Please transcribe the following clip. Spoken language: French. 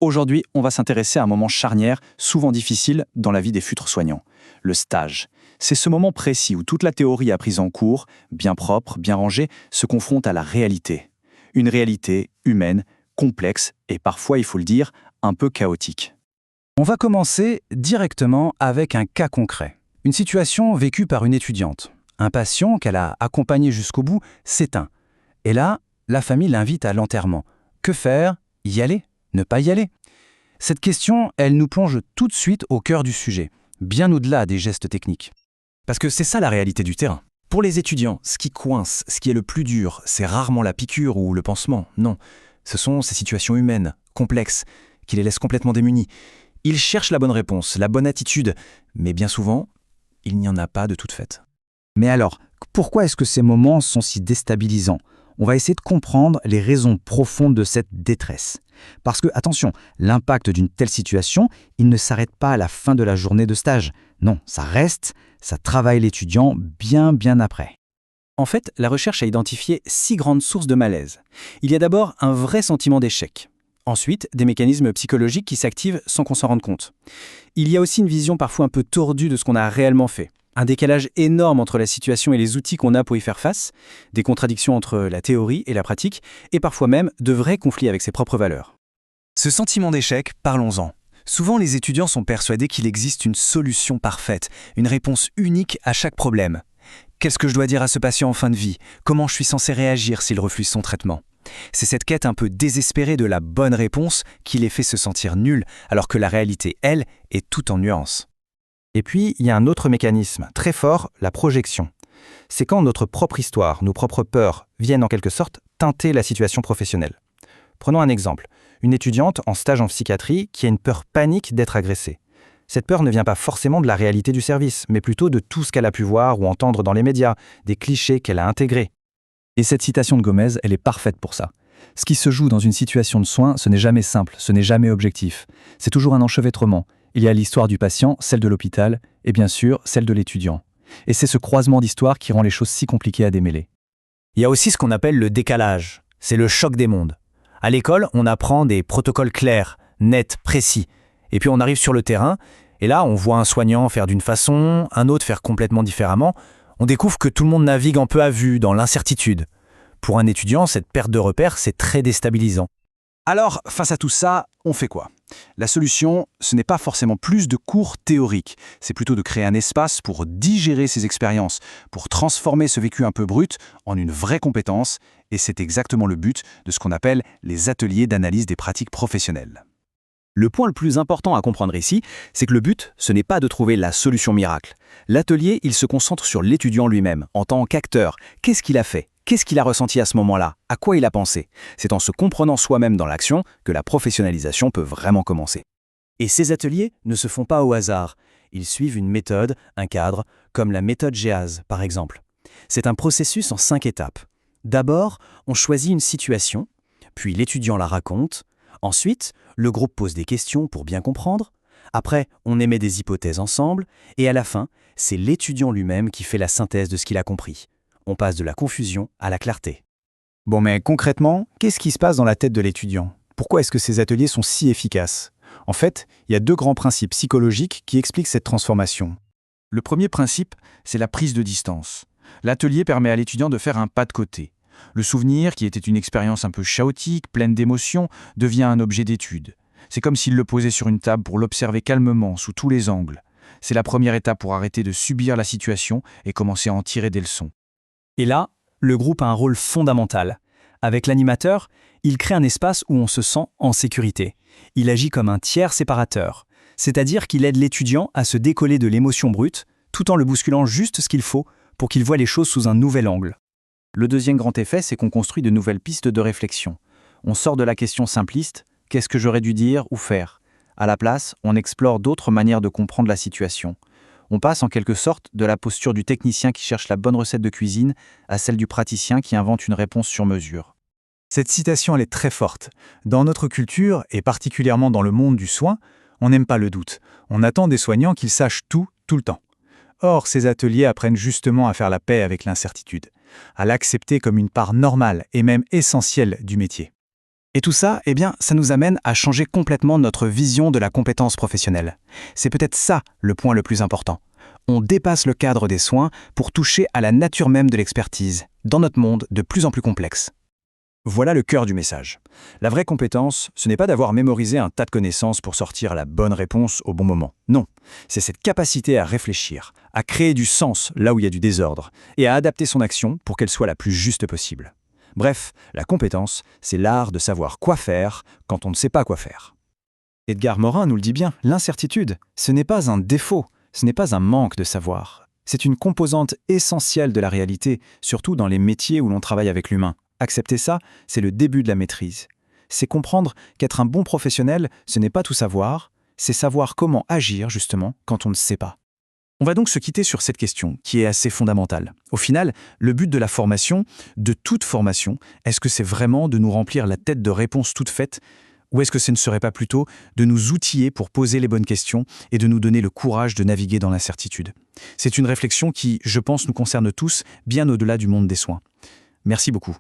Aujourd'hui, on va s'intéresser à un moment charnière, souvent difficile dans la vie des futurs soignants, le stage. C'est ce moment précis où toute la théorie apprise en cours, bien propre, bien rangée, se confronte à la réalité. Une réalité humaine, complexe et parfois, il faut le dire, un peu chaotique. On va commencer directement avec un cas concret. Une situation vécue par une étudiante. Un patient qu'elle a accompagné jusqu'au bout s'éteint. Et là, la famille l'invite à l'enterrement. Que faire? Y aller? Ne pas y aller? Cette question, elle nous plonge tout de suite au cœur du sujet, bien au-delà des gestes techniques. Parce que c'est ça la réalité du terrain. Pour les étudiants, ce qui coince, ce qui est le plus dur, c'est rarement la piqûre ou le pansement, non. Ce sont ces situations humaines, complexes, qui les laissent complètement démunis. Ils cherchent la bonne réponse, la bonne attitude, mais bien souvent, il n'y en a pas de toute faite. Mais alors, pourquoi est-ce que ces moments sont si déstabilisants? On va essayer de comprendre les raisons profondes de cette détresse. Parce que, attention, l'impact d'une telle situation, il ne s'arrête pas à la fin de la journée de stage. Non, ça reste, ça travaille l'étudiant bien après. En fait, la recherche a identifié 6 grandes sources de malaise. Il y a d'abord un vrai sentiment d'échec. Ensuite, des mécanismes psychologiques qui s'activent sans qu'on s'en rende compte. Il y a aussi une vision parfois un peu tordue de ce qu'on a réellement fait. Un décalage énorme entre la situation et les outils qu'on a pour y faire face, des contradictions entre la théorie et la pratique, et parfois même de vrais conflits avec ses propres valeurs. Ce sentiment d'échec, parlons-en. Souvent, les étudiants sont persuadés qu'il existe une solution parfaite, une réponse unique à chaque problème. Qu'est-ce que je dois dire à ce patient en fin de vie? Comment je suis censé réagir s'il refuse son traitement? C'est cette quête un peu désespérée de la bonne réponse qui les fait se sentir nuls, alors que la réalité, elle, est tout en nuances. Et puis, il y a un autre mécanisme, très fort, la projection. C'est quand notre propre histoire, nos propres peurs, viennent en quelque sorte teinter la situation professionnelle. Prenons un exemple. Une étudiante en stage en psychiatrie qui a une peur panique d'être agressée. Cette peur ne vient pas forcément de la réalité du service, mais plutôt de tout ce qu'elle a pu voir ou entendre dans les médias, des clichés qu'elle a intégrés. Et cette citation de Gomez, elle est parfaite pour ça. Ce qui se joue dans une situation de soins, ce n'est jamais simple, ce n'est jamais objectif. C'est toujours un enchevêtrement. Il y a l'histoire du patient, celle de l'hôpital, et bien sûr, celle de l'étudiant. Et c'est ce croisement d'histoires qui rend les choses si compliquées à démêler. Il y a aussi ce qu'on appelle le décalage. C'est le choc des mondes. À l'école, on apprend des protocoles clairs, nets, précis. Et puis on arrive sur le terrain, et là, on voit un soignant faire d'une façon, un autre faire complètement différemment. On découvre que tout le monde navigue un peu à vue, dans l'incertitude. Pour un étudiant, cette perte de repères, c'est très déstabilisant. Alors, face à tout ça, on fait quoi? La solution, ce n'est pas forcément plus de cours théoriques, c'est plutôt de créer un espace pour digérer ces expériences, pour transformer ce vécu un peu brut en une vraie compétence, et c'est exactement le but de ce qu'on appelle les ateliers d'analyse des pratiques professionnelles. Le point le plus important à comprendre ici, c'est que le but, ce n'est pas de trouver la solution miracle. L'atelier, il se concentre sur l'étudiant lui-même, en tant qu'acteur. Qu'est-ce qu'il a fait? Qu'est-ce qu'il a ressenti à ce moment-là? À quoi il a pensé? C'est en se comprenant soi-même dans l'action que la professionnalisation peut vraiment commencer. Et ces ateliers ne se font pas au hasard. Ils suivent une méthode, un cadre, comme la méthode GEAS, par exemple. C'est un processus en 5 étapes. D'abord, on choisit une situation, puis l'étudiant la raconte. Ensuite, le groupe pose des questions pour bien comprendre. Après, on émet des hypothèses ensemble. Et à la fin, c'est l'étudiant lui-même qui fait la synthèse de ce qu'il a compris. On passe de la confusion à la clarté. Bon, mais concrètement, qu'est-ce qui se passe dans la tête de l'étudiant? Pourquoi est-ce que ces ateliers sont si efficaces? En fait, il y a 2 grands principes psychologiques qui expliquent cette transformation. Le premier principe, c'est la prise de distance. L'atelier permet à l'étudiant de faire un pas de côté. Le souvenir, qui était une expérience un peu chaotique, pleine d'émotions, devient un objet d'étude. C'est comme s'il le posait sur une table pour l'observer calmement, sous tous les angles. C'est la première étape pour arrêter de subir la situation et commencer à en tirer des leçons. Et là, le groupe a un rôle fondamental. Avec l'animateur, il crée un espace où on se sent en sécurité. Il agit comme un tiers séparateur, c'est-à-dire qu'il aide l'étudiant à se décoller de l'émotion brute, tout en le bousculant juste ce qu'il faut pour qu'il voie les choses sous un nouvel angle. Le deuxième grand effet, c'est qu'on construit de nouvelles pistes de réflexion. On sort de la question simpliste « qu'est-ce que j'aurais dû dire ou faire ?» À la place, on explore d'autres manières de comprendre la situation. On passe en quelque sorte de la posture du technicien qui cherche la bonne recette de cuisine à celle du praticien qui invente une réponse sur mesure. Cette citation, elle est très forte. Dans notre culture, et particulièrement dans le monde du soin, on n'aime pas le doute. On attend des soignants qu'ils sachent tout le temps. Or, ces ateliers apprennent justement à faire la paix avec l'incertitude, à l'accepter comme une part normale et même essentielle du métier. Et tout ça, ça nous amène à changer complètement notre vision de la compétence professionnelle. C'est peut-être ça le point le plus important. On dépasse le cadre des soins pour toucher à la nature même de l'expertise, dans notre monde de plus en plus complexe. Voilà le cœur du message. La vraie compétence, ce n'est pas d'avoir mémorisé un tas de connaissances pour sortir la bonne réponse au bon moment. Non, c'est cette capacité à réfléchir, à créer du sens là où il y a du désordre, et à adapter son action pour qu'elle soit la plus juste possible. Bref, la compétence, c'est l'art de savoir quoi faire quand on ne sait pas quoi faire. Edgar Morin nous le dit bien, l'incertitude, ce n'est pas un défaut, ce n'est pas un manque de savoir. C'est une composante essentielle de la réalité, surtout dans les métiers où l'on travaille avec l'humain. Accepter ça, c'est le début de la maîtrise. C'est comprendre qu'être un bon professionnel, ce n'est pas tout savoir, c'est savoir comment agir justement quand on ne sait pas. On va donc se quitter sur cette question, qui est assez fondamentale. Au final, le but de la formation, de toute formation, est-ce que c'est vraiment de nous remplir la tête de réponses toutes faites, ou est-ce que ce ne serait pas plutôt de nous outiller pour poser les bonnes questions et de nous donner le courage de naviguer dans l'incertitude? C'est une réflexion qui, je pense, nous concerne tous, bien au-delà du monde des soins. Merci beaucoup.